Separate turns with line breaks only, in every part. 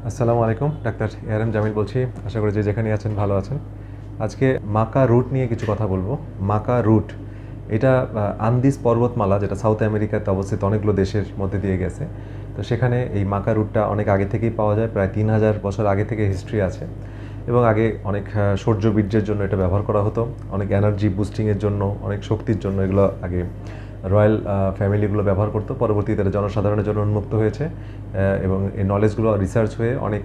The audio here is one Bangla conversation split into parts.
আসসালামু আলাইকুম, ডাক্তার এআরএম জামিল বলছি। আশা করি যে যেখানে আছেন ভালো আছেন। আজকে মাকা রুট নিয়ে কিছু কথা বলবো। মাকা রুট এটা আন্দিজ পর্বতমালা, যেটা সাউথ আমেরিকাতে অবস্থিত, অনেকগুলো দেশের মধ্যে দিয়ে গেছে। তো সেখানে এই মাকা রুটটা অনেক আগে থেকেই পাওয়া যায়, প্রায় 3000 বছর আগে থেকে হিস্ট্রি আছে। এবং আগে অনেক শৌর্যবীর্যের জন্য এটা ব্যবহার করা হতো, অনেক এনার্জি বুস্টিংয়ের জন্য, অনেক শক্তির জন্য এগুলো আগে রয়্যাল ফ্যামিলিগুলো ব্যবহার করতো। পরবর্তীতে এটা জনসাধারণের জন্য উন্মুক্ত হয়েছে এবং এই নলেজগুলো রিসার্চ হয়ে অনেক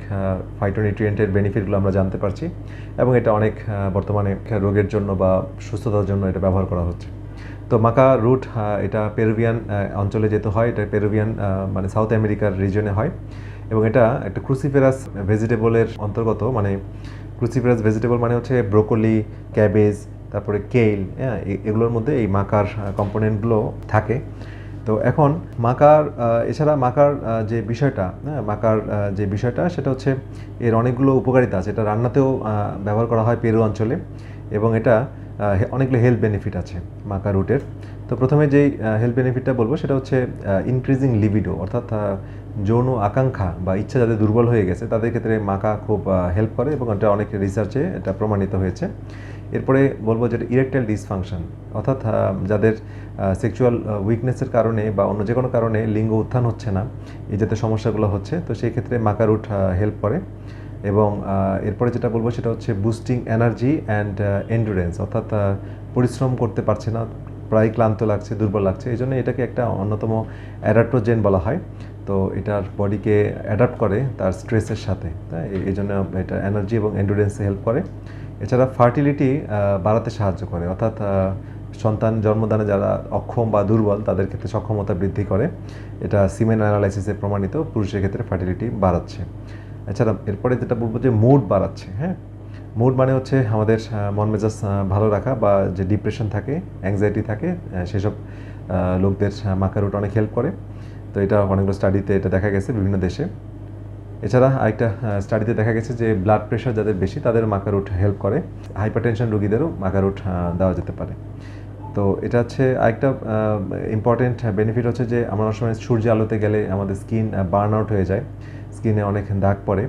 ফাইটোনিউট্রিয়েন্টের বেনিফিটগুলো আমরা জানতে পারছি এবং এটা অনেক বর্তমানে রোগের জন্য বা সুস্থতার জন্য এটা ব্যবহার করা হচ্ছে। তো মাকা রুট এটা পেরুভিয়ান অঞ্চলে যেতে হয়, এটা পেরুভিয়ান মানে সাউথ আমেরিকার রিজনে হয় এবং এটা একটা ক্রুসিফেরাস ভেজিটেবলের অন্তর্গত। মানে ক্রুসিফেরাস ভেজিটেবল মানে হচ্ছে ব্রোকলি, ক্যাবেজ, তারপরে কেল, হ্যাঁ, এগুলোর মধ্যে এই মাকার কম্পোনেন্টগুলো থাকে। তো এখন মাকার এছাড়া মাকার যে বিষয়টা, হ্যাঁ, মাকার যে বিষয়টা সেটা হচ্ছে এর অনেকগুলো উপকারিতা আছে। এটা রান্নাতেও ব্যবহার করা হয় পেরু অঞ্চলে এবং এটা অনেকগুলো হেলথ বেনিফিট আছে মাকা রুটের। তো প্রথমে যেই হেলথ বেনিফিটটা বলবো সেটা হচ্ছে ইনক্রিজিং লিবিডো, অর্থাৎ যৌন আকাঙ্ক্ষা বা ইচ্ছা যাদের দুর্বল হয়ে গেছে তাদের ক্ষেত্রে মাকা খুব হেল্প করে এবং এটা অনেক রিসার্চে এটা প্রমাণিত হয়েছে। এরপরে বলবো যেটা ইরেকটাইল ডিসফাংশন, অর্থাৎ যাদের সেক্সুয়াল উইকনেসের কারণে বা অন্য যে কোনো কারণে লিঙ্গ উত্থান হচ্ছে না, এই জাতীয় সমস্যাগুলো হচ্ছে, তো সেই ক্ষেত্রে মাকা রুট হেল্প করে। এবং এরপরে যেটা বলবো সেটা হচ্ছে বুস্টিং এনার্জি অ্যান্ড এন্ডুরেন্স, অর্থাৎ পরিশ্রম করতে পারছে না, প্রায় ক্লান্ত লাগছে, দুর্বল লাগছে, এই জন্য এটাকে একটা অন্যতম অ্যাডাপ্টোজেন বলা হয়। তো এটার বডিকে অ্যাডাপ্ট করে তার স্ট্রেসের সাথে, তাই এই জন্য এটা এনার্জি এবং এন্ডুরেন্সে হেল্প করে। এছাড়া ফার্টিলিটি বাড়াতে সাহায্য করে, অর্থাৎ সন্তান জন্মদানে যারা অক্ষম বা দুর্বল তাদের ক্ষেত্রে সক্ষমতা বৃদ্ধি করে। এটা সিমেন অ্যানালাইসিসে প্রমাণিত, পুরুষের ক্ষেত্রে ফার্টিলিটি বাড়াচ্ছে। এছাড়া এরপরে যেটা বলবো যে মুড বাড়াচ্ছে। হ্যাঁ, মুড মানে হচ্ছে আমাদের মন মেজাজ ভালো রাখা, বা যে ডিপ্রেশন থাকে, অ্যাংজাইটি থাকে, সেসব লোকদের মাকা রুট অনেক হেল্প করে। তো এটা অনেকগুলো স্টাডিতে এটা দেখা গেছে বিভিন্ন দেশে। এছাড়া আরেকটা স্টাডিতে দেখা গেছে যে ব্লাড প্রেশার যাদের বেশি তাদের মাকা রুট হেল্প করে। হাইপারটেনশন রোগীদেরও মাকা রুট দেওয়া যেতে পারে। তো এটা হচ্ছে আরেকটা ইম্পর্টেন্ট বেনিফিট হচ্ছে যে আমরা অনেক সময় সূর্য আলোতে গেলে আমাদের স্কিন বার্ন আউট হয়ে যায়, স্কিনে অনেক দাগ পড়ে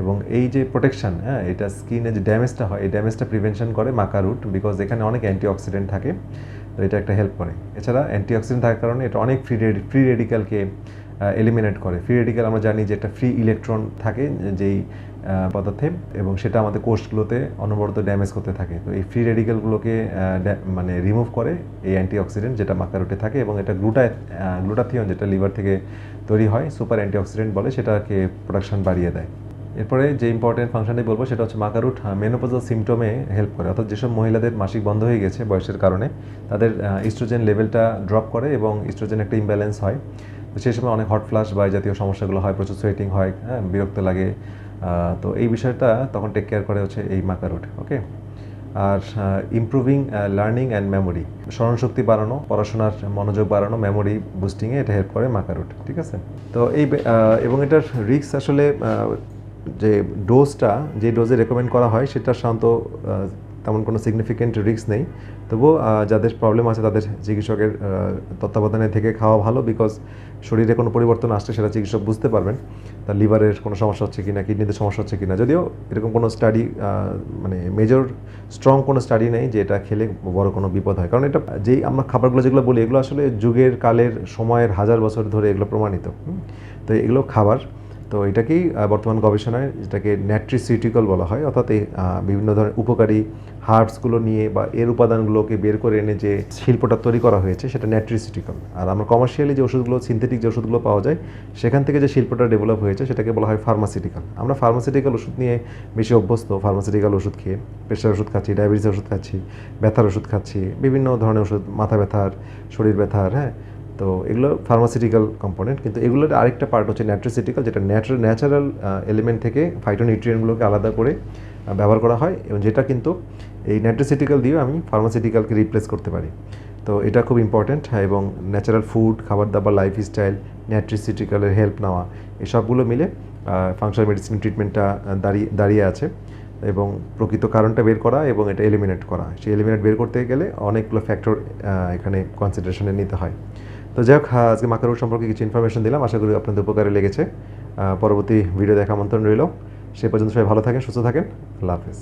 এবং এই যে প্রোটেকশন, হ্যাঁ, এটা স্কিনে যে ড্যামেজটা হয় এই ড্যামেজটা প্রিভেনশন করে মাকা রুট, বিকজ এখানে অনেক অ্যান্টিঅক্সিডেন্ট থাকে। তো এটা একটা হেল্প করে। এছাড়া অ্যান্টিঅক্সিডেন্ট থাকার কারণে এটা অনেক ফ্রি রেডিক্যালকে এলিমিনেট করে। ফ্রি রেডিক্যাল আমরা জানি যে একটা ফ্রি ইলেকট্রন থাকে যেই পদার্থে, এবং সেটা আমাদের কোষগুলোতে অনবরত ড্যামেজ করতে থাকে। তো এই ফ্রি রেডিক্যালগুলোকে মানে রিমুভ করে এই অ্যান্টিঅক্সিডেন্ট যেটা মাকা রুটে থাকে, এবং এটা গ্লুটাথিয়ন যেটা লিভার থেকে তৈরি হয়, সুপার অ্যান্টিঅক্সিডেন্ট বলে, সেটাকে প্রোডাকশন বাড়িয়ে দেয়। এরপরে যে ইম্পর্টেন্ট ফাংশনটি বলবো সেটা হচ্ছে মাকা রুট মেনোপজাল সিমটমে হেল্প করে, অর্থাৎ যেসব মহিলাদের মাসিক বন্ধ হয়ে গেছে বয়সের কারণে তাদের ইস্ট্রোজেন লেভেলটা ড্রপ করে এবং ইস্ট্রোজেন একটা ইমব্যালেন্স হয়। তো সেই সময় অনেক হট ফ্লাশ বা এই জাতীয় সমস্যাগুলো হয়, প্রচুর সোয়েটিং হয়, হ্যাঁ, বিরক্ত লাগে। তো এই বিষয়টা তখন টেক কেয়ার করে হচ্ছে এই মাকা রুট। ওকে। আর ইমপ্রুভিং লার্নিং অ্যান্ড মেমোরি, স্মরণশক্তি বাড়ানো, পড়াশোনার মনোযোগ বাড়ানো, মেমোরি বুস্টিংয়ে এটা হেল্প করে মাকা রুট। ঠিক আছে। তো এই এবং এটার রিস্ক আসলে যে ডোজটা, যে ডোজে রেকমেন্ড করা হয় সেটা সাধারণত তেমন কোনো সিগনিফিকেন্ট রিস্ক নেই। তবুও যাদের প্রবলেম আছে তাদের চিকিৎসকের তত্ত্বাবধানে থেকে খাওয়া ভালো, বিকজ শরীরে কোনো পরিবর্তন আসছে সেটা চিকিৎসক বুঝতে পারবেন, তার লিভারের কোনো সমস্যা হচ্ছে কিনা, কিডনিতে সমস্যা হচ্ছে কিনা। যদিও এরকম কোনো স্টাডি মানে মেজর স্ট্রং কোনো স্টাডি নেই যে এটা খেলে বড় কোনো বিপদ হয়, কারণ এটা যেই আমরা খাবারগুলো যেগুলো বলি এগুলো আসলে যুগের কালের সময়ের হাজার বছর ধরে এগুলো প্রমাণিত। তো এগুলো খাবার, তো এটাকেই বর্তমান গবেষণায় যেটাকে ন্যাট্রিসিউটিক্যাল বলা হয়, অর্থাৎ এই বিভিন্ন ধরনের উপকারী হার্বসগুলো নিয়ে বা এর উপাদানগুলোকে বের করে এনে যে শিল্পটা তৈরি করা হয়েছে সেটা ন্যাট্রিসিউটিক্যাল। আর আমরা কমার্শিয়ালি যে ওষুধগুলো, সিনথেটিক যে ওষুধগুলো পাওয়া যায় সেখান থেকে যে শিল্পটা ডেভেলপ হয়েছে সেটাকে বলা হয় ফার্মাসিউটিক্যাল। আমরা ফার্মাসিউটিক্যাল ওষুধ নিয়ে বেশি অভ্যস্ত, ফার্মাসিউটিক্যাল ওষুধ খেয়ে প্রেশার ওষুধ খাচ্ছি, ডায়াবেটিসের ওষুধ খাচ্ছি, ব্যথার ওষুধ খাচ্ছি, বিভিন্ন ধরনের ওষুধ, মাথা ব্যথার, শরীর ব্যথার, হ্যাঁ। তো এগুলো ফার্মাসিউটিক্যাল কম্পোনেন্ট, কিন্তু এগুলোর আরেকটা পার্ট হচ্ছে ন্যাট্রিসিউটিক্যাল, যেটা ন্যাচারাল এলিমেন্ট থেকে ফাইটোনিউট্রিয়েন্টগুলোকে আলাদা করে ব্যবহার করা হয়, এবং যেটা কিন্তু এই ন্যাট্রিসিউটিক্যাল দিয়েও আমি ফার্মাসিউটিক্যালকে রিপ্লেস করতে পারি। তো এটা খুব ইম্পর্ট্যান্ট, এবং ন্যাচারাল ফুড, খাবার দাবার, লাইফস্টাইল, ন্যাট্রিসিউটিক্যালের হেল্প নেওয়া, এই সবগুলো মিলে ফাংশনাল মেডিসিন ট্রিটমেন্টটা দাঁড়িয়ে আছে, এবং প্রকৃত কারণটা বের করা এবং এটা এলিমিনেট করা। সেই এলিমিনেট বের করতে গেলে অনেকগুলো ফ্যাক্টর এখানে কনসিডারেশনে নিতে হয়। তো যাই হোক, আজকে মাকা রুট সম্পর্কে কিছু ইনফরমেশন দিলাম, আশা করি আপনাদের উপকারে লেগেছে। পরবর্তী ভিডিও দেখা আমন্ত্রণ রইল। সে পর্যন্ত সবাই ভালো থাকেন, সুস্থ থাকেন। আল্লাহ হাফিজ।